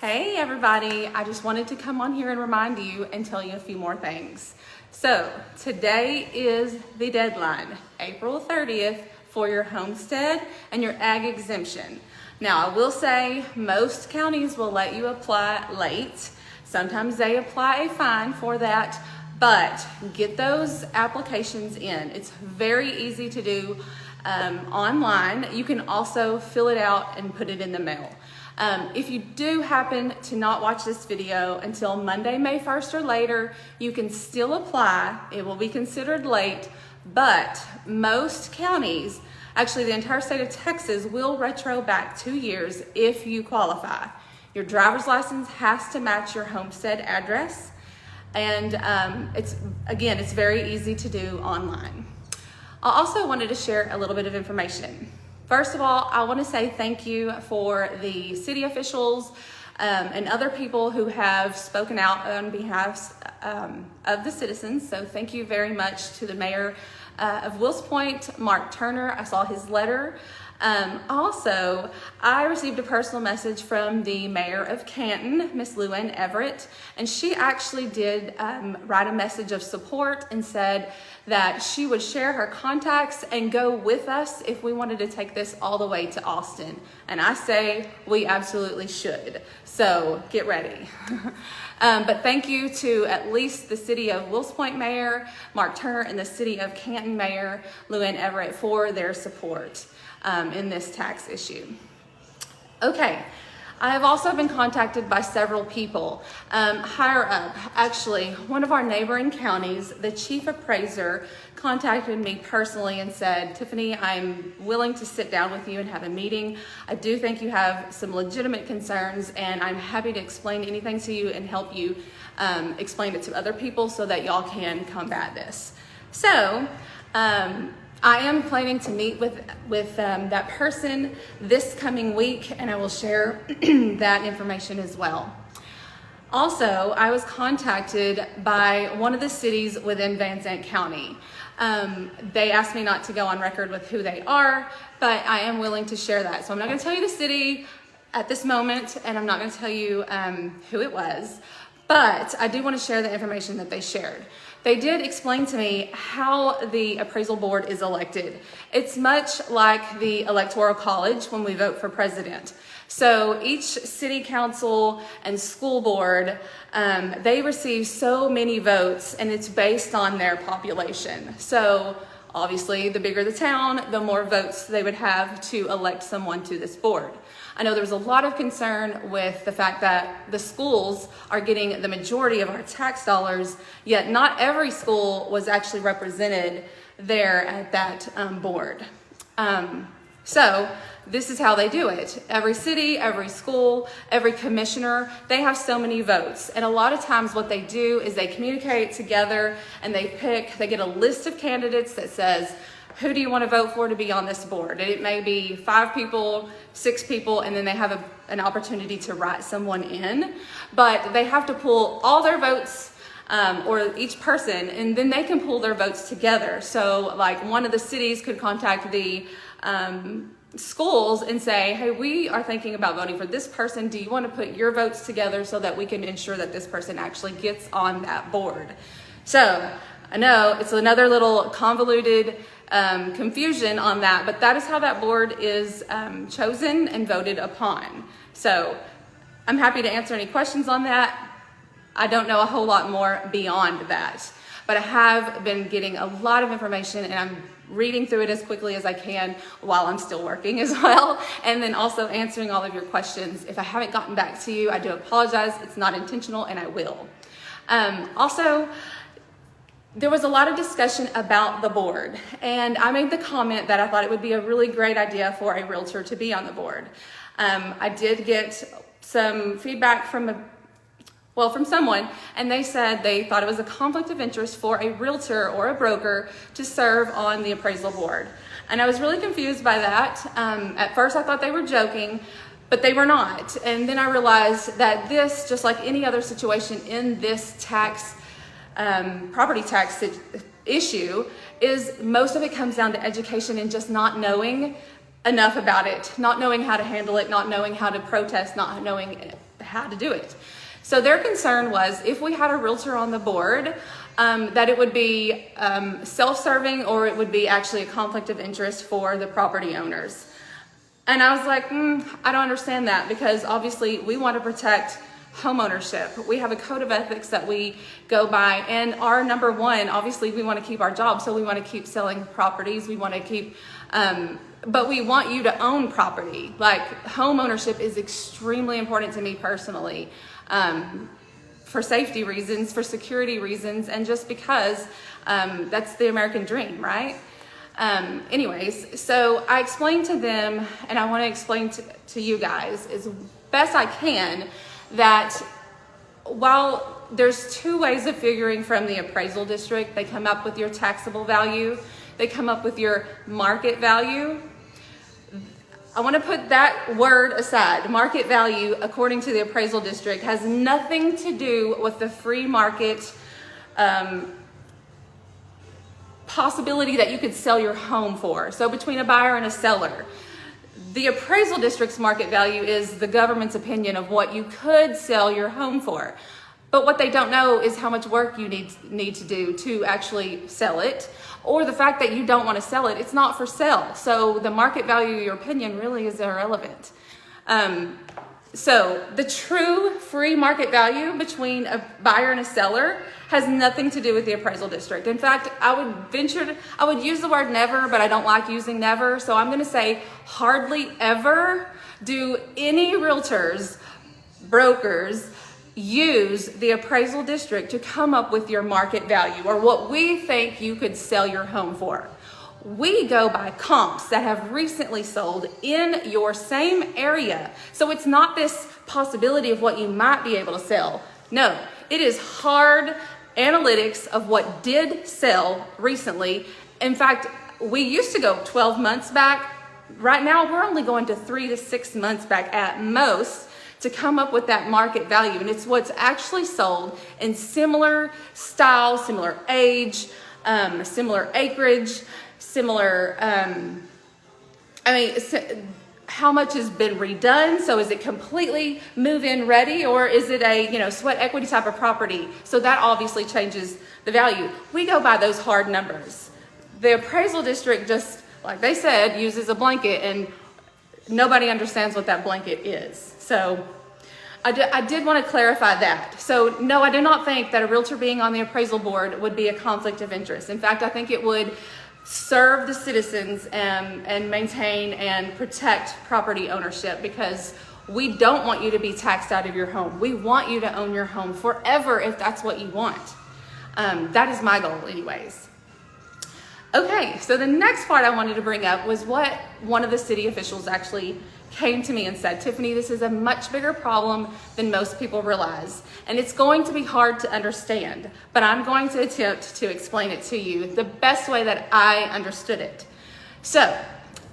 Hey everybody, I just wanted to come on here and remind you and tell you a few more things. So today is the deadline, April 30th, for your homestead and your ag exemption. Now I will say most counties will let you apply late. Sometimes they apply a fine for that, but get those applications in. It's very easy to do online. You can also fill it out and put it in the mail. If you do happen to not watch this video until Monday, May 1st or later, you can still apply. It will be considered late, but most counties, actually the entire state of Texas, will retro back 2 years if you qualify. Your driver's license has to match your homestead address, and it's very easy to do online. I also wanted to share a little bit of information. First of all, I want to say thank you for the city officials and other people who have spoken out on behalf of the citizens. So thank you very much to the mayor of Wills Point, Mark Turner. I saw his letter. Also, I received a personal message from the mayor of Canton, Miss Luann Everett, and she actually did write a message of support and said that she would share her contacts and go with us if we wanted to take this all the way to Austin. And I say we absolutely should. So get ready. But thank you to at least the city of Wills Point Mayor, Mark Turner, and the city of Canton Mayor, Luann Everett, for their support in this tax issue. Okay, I have also been contacted by several people higher up. Actually, one of our neighboring counties, the chief appraiser, contacted me personally and said, Tiffany, I'm willing to sit down with you and have a meeting. I do think you have some legitimate concerns, and I'm happy to explain anything to you and help you explain it to other people so that y'all can combat this. So, I am planning to meet with that person this coming week, and I will share that information as well. Also, I was contacted by one of the cities within Zandt County. They asked me not to go on record with who they are, but I am willing to share that. So I'm not going to tell you the city at this moment, and I'm not going to tell you who it was, but I do want to share the information that they shared. They did explain to me how the appraisal board is elected. It's much like the electoral college when we vote for president. So each city council and school board, they receive so many votes, and it's based on their population. So obviously, the bigger the town, the more votes they would have to elect someone to this board. I know there was a lot of concern with the fact that the schools are getting the majority of our tax dollars, yet not every school was actually represented there at that board. So this is how they do it. Every city, every school, every commissioner, they have so many votes. And a lot of times what they do is they communicate together and they get a list of candidates that says, who do you want to vote for to be on this board? And it may be 5 people, 6 people, and then they have an opportunity to write someone in. But they have to pull all their votes, or each person, and then they can pull their votes together. So like one of the cities could contact the schools and say, hey, we are thinking about voting for this person. Do you want to put your votes together so that we can ensure that this person actually gets on that board? So I know it's another little convoluted confusion on that, but that is how that board is chosen and voted upon. So I'm happy to answer any questions on that. I don't know a whole lot more beyond that, but I have been getting a lot of information, and I'm reading through it as quickly as I can while I'm still working as well, and then also answering all of your questions. If I haven't gotten back to you, I do apologize. It's not intentional, and I will. Also, there was a lot of discussion about the board, and I made the comment that I thought it would be a really great idea for a realtor to be on the board. I did get some feedback from someone, and they said they thought it was a conflict of interest for a realtor or a broker to serve on the appraisal board. And I was really confused by that. At first I thought they were joking, but they were not. And then I realized that this, just like any other situation in this property tax issue, is most of it comes down to education and just not knowing enough about it, not knowing how to handle it, not knowing how to protest, not knowing how to do it. So their concern was if we had a realtor on the board, that it would be self-serving, or it would be actually a conflict of interest for the property owners. And I was like, I don't understand that, because obviously we want to protect home ownership. We have a code of ethics that we go by, and our number one, obviously we want to keep our jobs, so we want to keep selling properties. We want to keep, but we want you to own property. Like, home ownership is extremely important to me personally. For safety reasons, for security reasons, and just because that's the American dream, right? Anyways, so I explained to them, and I want to explain to you guys as best I can, that while there's two ways of figuring from the appraisal district, they come up with your taxable value, they come up with your market value. I want to put that word aside. Market value, according to the appraisal district, has nothing to do with the free market possibility that you could sell your home for. So between a buyer and a seller, the appraisal district's market value is the government's opinion of what you could sell your home for. But what they don't know is how much work you need to do to actually sell it, or the fact that you don't want to sell it. It's not for sale. So the market value of your opinion really is irrelevant. So the true free market value between a buyer and a seller has nothing to do with the appraisal district. In fact, I would use the word never, but I don't like using never. So I'm going to say hardly ever do any realtors, brokers, use the appraisal district to come up with your market value, or what we think you could sell your home for. We go by comps that have recently sold in your same area. So it's not this possibility of what you might be able to sell. No, it is hard analytics of what did sell recently. In fact, we used to go 12 months back. Right now, we're only going to 3 to 6 months back at most to come up with that market value. And it's what's actually sold in similar style, similar age, similar acreage, similar, how much has been redone? So is it completely move-in ready, or is it a sweat equity type of property? So that obviously changes the value. We go by those hard numbers. The appraisal district, just like they said, uses a blanket, and nobody understands what that blanket is. So I did want to clarify that. So no, I do not think that a realtor being on the appraisal board would be a conflict of interest. In fact, I think it would serve the citizens and maintain and protect property ownership, because we don't want you to be taxed out of your home. We want you to own your home forever if that's what you want. That is my goal anyways. Okay, so the next part I wanted to bring up was what one of the city officials actually came to me and said, Tiffany, this is a much bigger problem than most people realize, and it's going to be hard to understand, but I'm going to attempt to explain it to you the best way that I understood it. So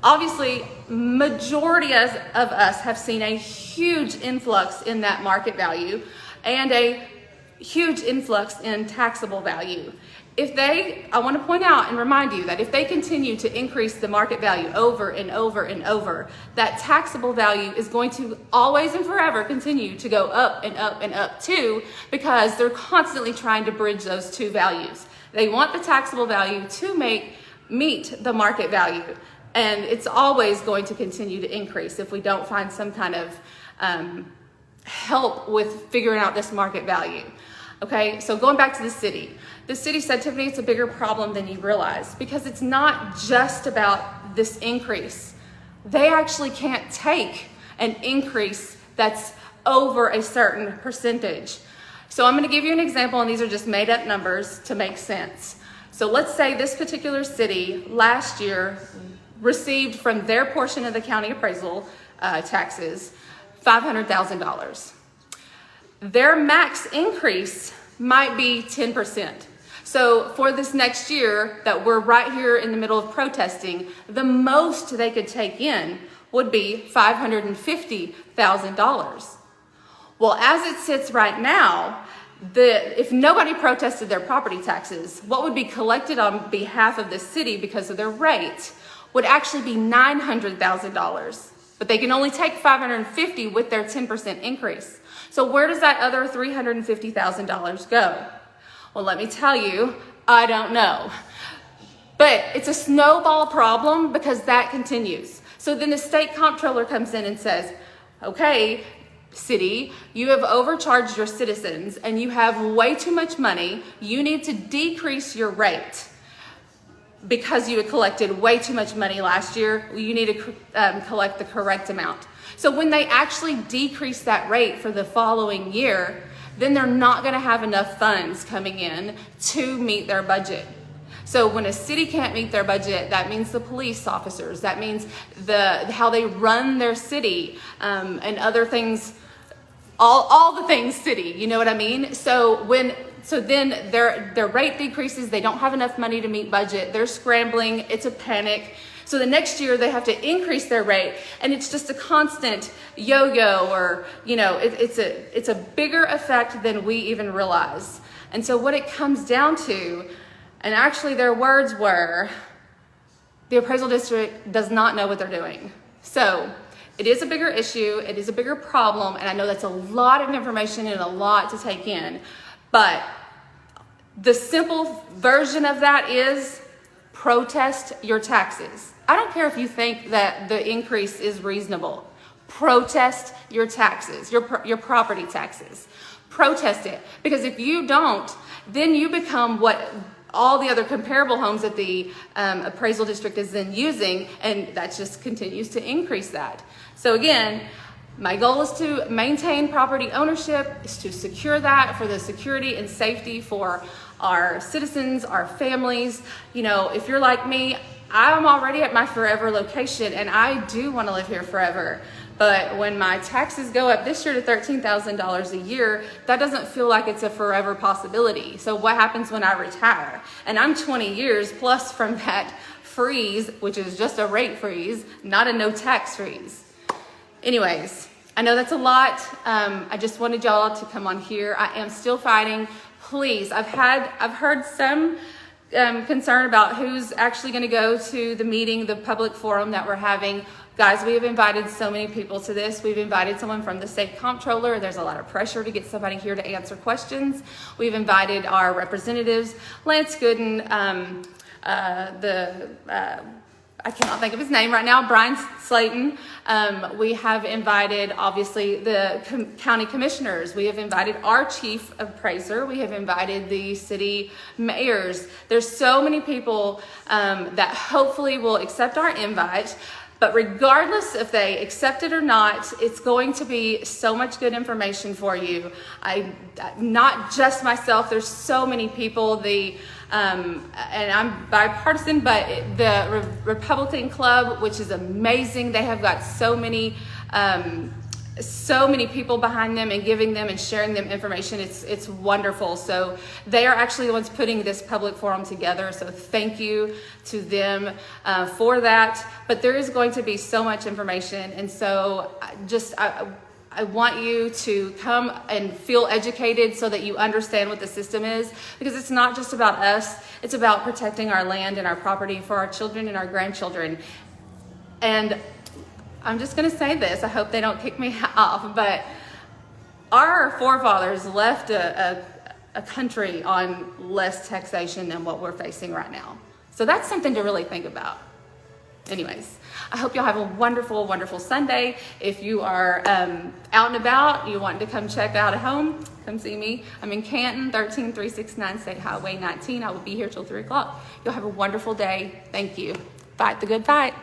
obviously, majority of us have seen a huge influx in that market value and a huge influx in taxable value. I want to point out and remind you that if they continue to increase the market value over and over and over, that taxable value is going to always and forever continue to go up and up and up too, because they're constantly trying to bridge those two values. They want the taxable value to meet the market value, and it's always going to continue to increase if we don't find some kind of help with figuring out this market value. Okay, so going back to the city said, Tiffany, it's a bigger problem than you realize, because it's not just about this increase. They actually can't take an increase that's over a certain percentage. So I'm going to give you an example, and these are just made up numbers to make sense. So let's say this particular city last year received from their portion of the county appraisal taxes $500,000. Their max increase might be 10%. So for this next year that we're right here in the middle of protesting, the most they could take in would be $550,000. Well, as it sits right now, if nobody protested their property taxes, what would be collected on behalf of the city because of their rate would actually be $900,000. but they can only take $550 with their 10% increase. So where does that other $350,000 go? Well, let me tell you, I don't know. But it's a snowball problem because that continues. So then the state comptroller comes in and says, okay, city, you have overcharged your citizens and you have way too much money. You need to decrease your rate because you had collected way too much money last year. You need to collect the correct amount. So when they actually decrease that rate for the following year, then they're not going to have enough funds coming in to meet their budget. So when a city can't meet their budget, that means the police officers, that means how they run their city, and other things, all the things city, you know what I mean? So then their rate decreases, they don't have enough money to meet budget, they're scrambling, it's a panic. So the next year they have to increase their rate, and it's just a constant yo-yo, or it's a bigger effect than we even realize. And so what it comes down to, and actually their words were, the appraisal district does not know what they're doing. So it is a bigger issue, it is a bigger problem, and I know that's a lot of information and a lot to take in, but the simple version of that is protest your taxes. I don't care if you think that the increase is reasonable. Protest your taxes, your property taxes. Protest it, because if you don't, then you become what all the other comparable homes that the appraisal district is then using, and that just continues to increase that. So again, my goal is to maintain property ownership, is to secure that for the security and safety for our citizens, our families. If you're like me, I'm already at my forever location and I do want to live here forever. But when my taxes go up this year to $13,000 a year, that doesn't feel like it's a forever possibility. So what happens when I retire? And I'm 20 years plus from that freeze, which is just a rate freeze, not a no tax freeze. Anyways, I know that's a lot. I just wanted y'all to come on here. I am still fighting. Please, I've heard some concern about who's actually going to go to the meeting, the public forum that we're having. Guys, we have invited so many people to this. We've invited someone from the state comptroller. There's a lot of pressure to get somebody here to answer questions. We've invited our representatives, Lance Gooden, I cannot think of his name right now, Brian Slayton. We have invited, obviously, the county commissioners. We have invited our chief appraiser. We have invited the city mayors. There's so many people that hopefully will accept our invite. But regardless if they accept it or not, it's going to be so much good information for you. Not just myself, there's so many people, and I'm bipartisan, but the Republican Club, which is amazing. They have got so many people behind them and giving them and sharing them information. It's wonderful. So they are actually the ones putting this public forum together. So thank you to them for that. But there is going to be so much information. And so I want you to come and feel educated so that you understand what the system is, because it's not just about us. It's about protecting our land and our property for our children and our grandchildren. And I'm just going to say this. I hope they don't kick me off, but our forefathers left a country on less taxation than what we're facing right now. So that's something to really think about. Anyways, I hope y'all have a wonderful, wonderful Sunday. If you are out and about, you want to come check out a home, come see me. I'm in Canton, 13369 State Highway 19. I will be here till 3 o'clock. You'll have a wonderful day. Thank you. Fight the good fight.